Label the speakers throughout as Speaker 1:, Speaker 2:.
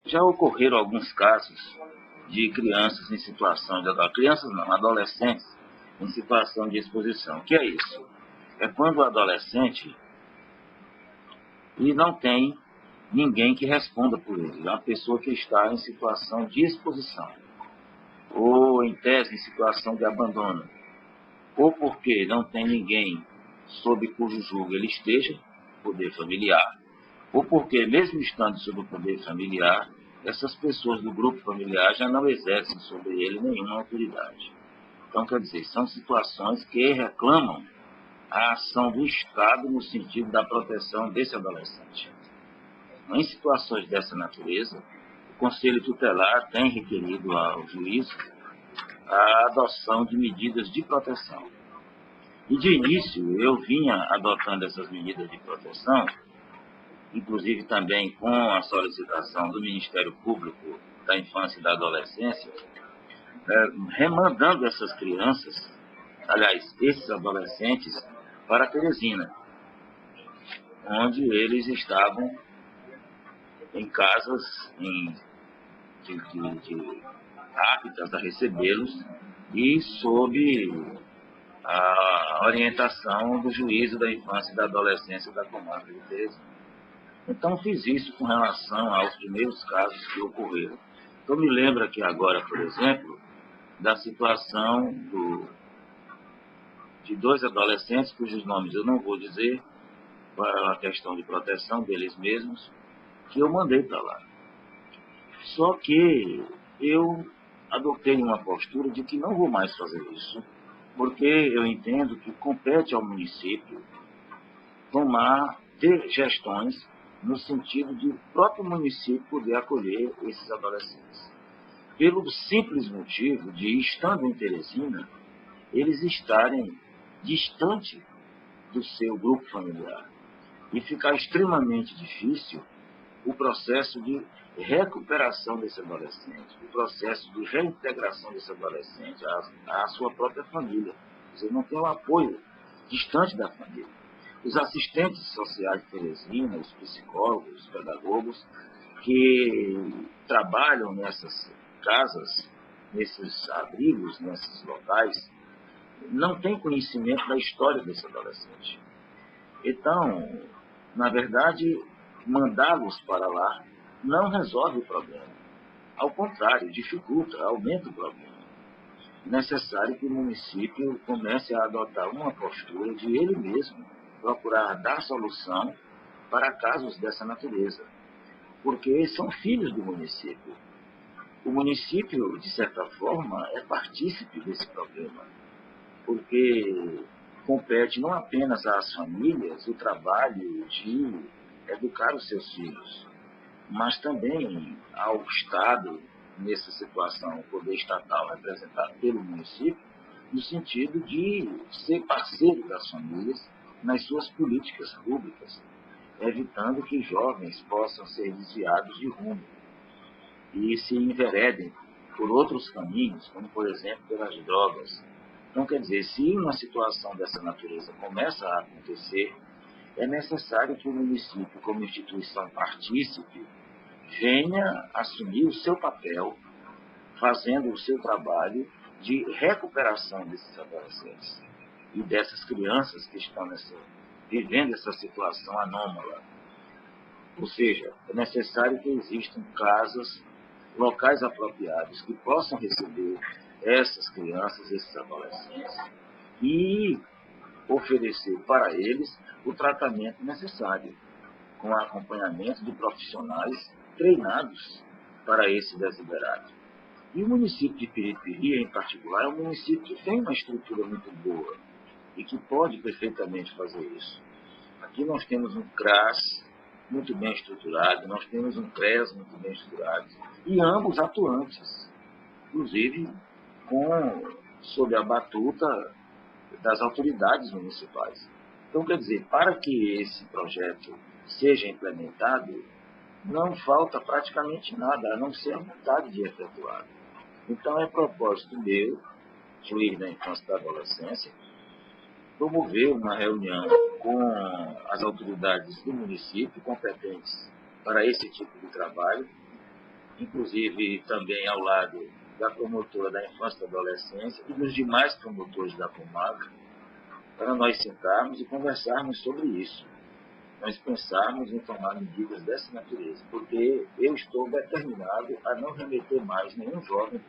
Speaker 1: Já ocorreram alguns casos de crianças em situação de crianças não, adolescentes em situação de exposição. O que é isso? É quando o adolescente e não tem ninguém que responda por ele. É uma pessoa que está em situação de exposição, ou em tese em situação de abandono, ou porque não tem ninguém sob cujo julgo ele esteja, poder familiar, ou porque, mesmo estando sob o poder familiar, essas pessoas do grupo familiar já não exercem sobre ele nenhuma autoridade. Então, quer dizer, são situações que reclamam a ação do Estado no sentido da proteção desse adolescente. Em situações dessa natureza, o Conselho Tutelar tem requerido ao juiz a adoção de medidas de proteção. E de início eu vinha adotando essas medidas de proteção, inclusive também com a solicitação do Ministério Público da Infância e da Adolescência, remandando essas crianças, aliás, esses adolescentes, para Teresina, onde eles estavam em casas aptas a recebê-los e sob a orientação do juízo da infância e da adolescência da comarca de Teresina. Então, fiz isso com relação aos primeiros casos que ocorreram. Então, me lembro aqui agora, por exemplo, da situação de dois adolescentes, cujos nomes eu não vou dizer, para uma questão de proteção deles mesmos, que eu mandei para lá. Só que eu adotei uma postura de que não vou mais fazer isso, porque eu entendo que compete ao município ter gestões no sentido de o próprio município poder acolher esses adolescentes. Pelo simples motivo de, estando em Teresina, eles estarem distante do seu grupo familiar e ficar extremamente difícil o processo de recuperação desse adolescente, o processo de reintegração desse adolescente à sua própria família. Quer dizer, não tem um apoio distante da família. Os assistentes sociais de Teresina, os psicólogos, os pedagogos, que trabalham nessas casas, nesses abrigos, nesses locais, não têm conhecimento da história desse adolescente. Então, na verdade, mandá-los para lá não resolve o problema. Ao contrário, dificulta, aumenta o problema. É necessário que o município comece a adotar uma postura de ele mesmo procurar dar solução para casos dessa natureza, porque são filhos do município. O município, de certa forma, é partícipe desse problema, porque compete não apenas às famílias o trabalho de educar os seus filhos, mas também ao Estado, nessa situação, o poder estatal representado pelo município, no sentido de ser parceiro das famílias nas suas políticas públicas, evitando que jovens possam ser desviados de rumo e se enveredem por outros caminhos, como, por exemplo, pelas drogas. Então, quer dizer, se uma situação dessa natureza começa a acontecer, é necessário que o município, como instituição partícipe, venha assumir o seu papel, fazendo o seu trabalho de recuperação desses adolescentes e dessas crianças que estão vivendo essa situação anômala. Ou seja, é necessário que existam casas, locais apropriados que possam receber essas crianças, esses adolescentes e oferecer para eles o tratamento necessário, com acompanhamento de profissionais treinados para esse desiderato. E o município de Piripiri, em particular, é um município que tem uma estrutura muito boa e que pode perfeitamente fazer isso. Aqui nós temos um CRAS muito bem estruturado, nós temos um CRES muito bem estruturado, e ambos atuantes, inclusive sob a batuta das autoridades municipais. Então, quer dizer, para que esse projeto seja implementado, não falta praticamente nada, a não ser a vontade de efetuar. Então, é propósito meu, juiz da infância e da adolescência, promover uma reunião com as autoridades do município competentes para esse tipo de trabalho inclusive também ao lado da promotora da infância e da adolescência e dos demais promotores da comarca, para nós sentarmos e conversarmos sobre isso. Nós pensarmos em tomar medidas dessa natureza, porque eu estou determinado a não remeter mais nenhum jovem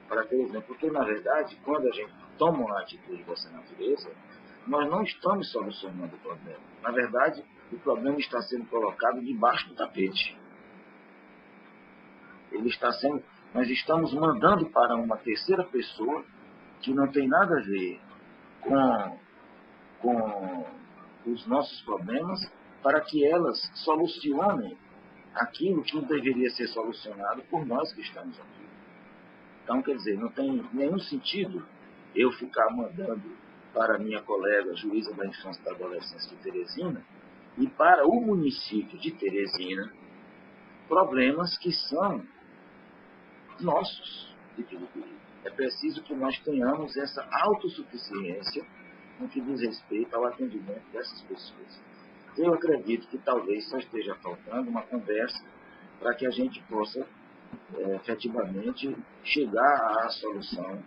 Speaker 1: para aquele exemplo, porque, na verdade, quando a gente toma uma atitude dessa natureza, nós não estamos solucionando o problema. Na verdade, o problema está sendo colocado debaixo do tapete. Nós estamos mandando para uma terceira pessoa que não tem nada a ver com os nossos problemas, para que elas solucionem aquilo que deveria ser solucionado por nós que estamos aqui. Então, quer dizer, não tem nenhum sentido eu ficar mandando para minha colega juíza da infância e da adolescência de Teresina e para o município de Teresina problemas que são nossos de Piripiri. É preciso que nós tenhamos essa autossuficiência no que diz respeito ao atendimento dessas pessoas. Eu acredito que talvez só esteja faltando uma conversa para que a gente possa efetivamente chegar à solução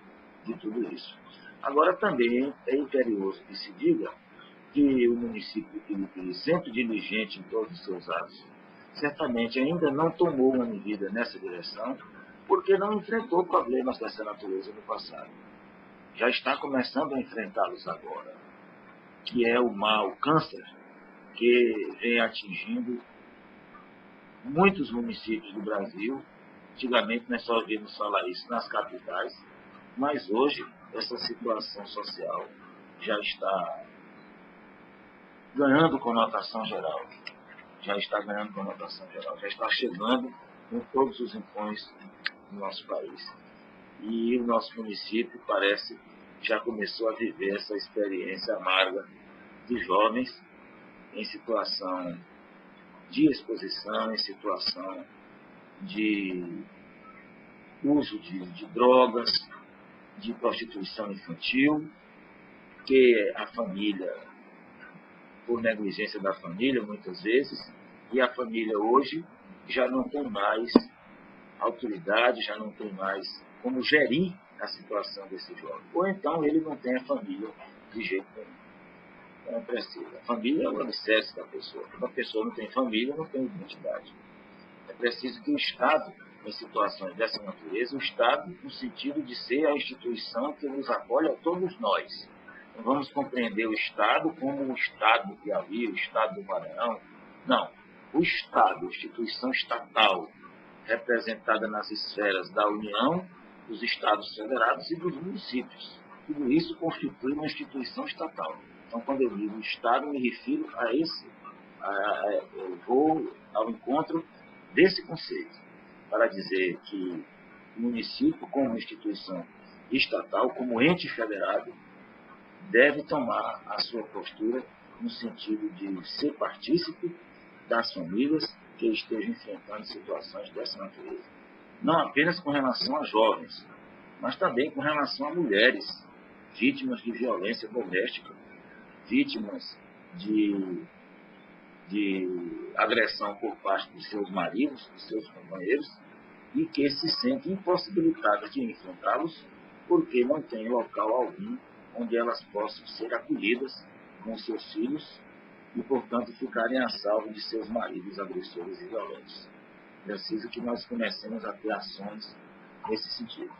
Speaker 1: de tudo isso. Agora também é imperioso que se diga que o município de Piripiri, sempre diligente em todos os seus atos, certamente ainda não tomou uma medida nessa direção, porque não enfrentou problemas dessa natureza no passado. Já está começando a enfrentá-los agora, que é o mal, o câncer, que vem atingindo muitos municípios do Brasil. Antigamente nós só ouvimos falar isso nas capitais, mas hoje essa situação social já está ganhando conotação geral. Já está ganhando conotação geral, já está chegando em todos os rincões do nosso país. E o nosso município parece já começou a viver essa experiência amarga de jovens em situação de exposição, em situação de uso de drogas, de prostituição infantil, que a família, por negligência da família, muitas vezes, e a família hoje já não tem mais autoridade, já não tem mais como gerir a situação desse jovem. Ou então ele não tem a família de jeito nenhum. Não precisa. A família é o alicerce da pessoa. Quando a pessoa não tem família, não tem identidade. É preciso que o Estado, em situações dessa natureza, o Estado no sentido de ser a instituição que nos acolhe a todos nós. Não vamos compreender o Estado como o Estado do Piauí, o Estado do Maranhão. Não. O Estado, instituição estatal, representada nas esferas da União, dos Estados Federados e dos municípios. Tudo isso constitui uma instituição estatal. Então, quando eu digo Estado, me refiro a esse, eu vou ao encontro desse conceito, para dizer que o município, como instituição estatal, como ente federado, deve tomar a sua postura no sentido de ser partícipe das famílias que estejam enfrentando situações dessa natureza. Não apenas com relação a jovens, mas também com relação a mulheres vítimas de violência doméstica, vítimas de agressão por parte dos seus maridos, dos seus companheiros, e que se sentem impossibilitadas de enfrentá-los porque não tem local algum onde elas possam ser acolhidas com seus filhos e, portanto, ficarem a salvo de seus maridos agressores e violentos. Preciso que nós comecemos a ter ações nesse sentido.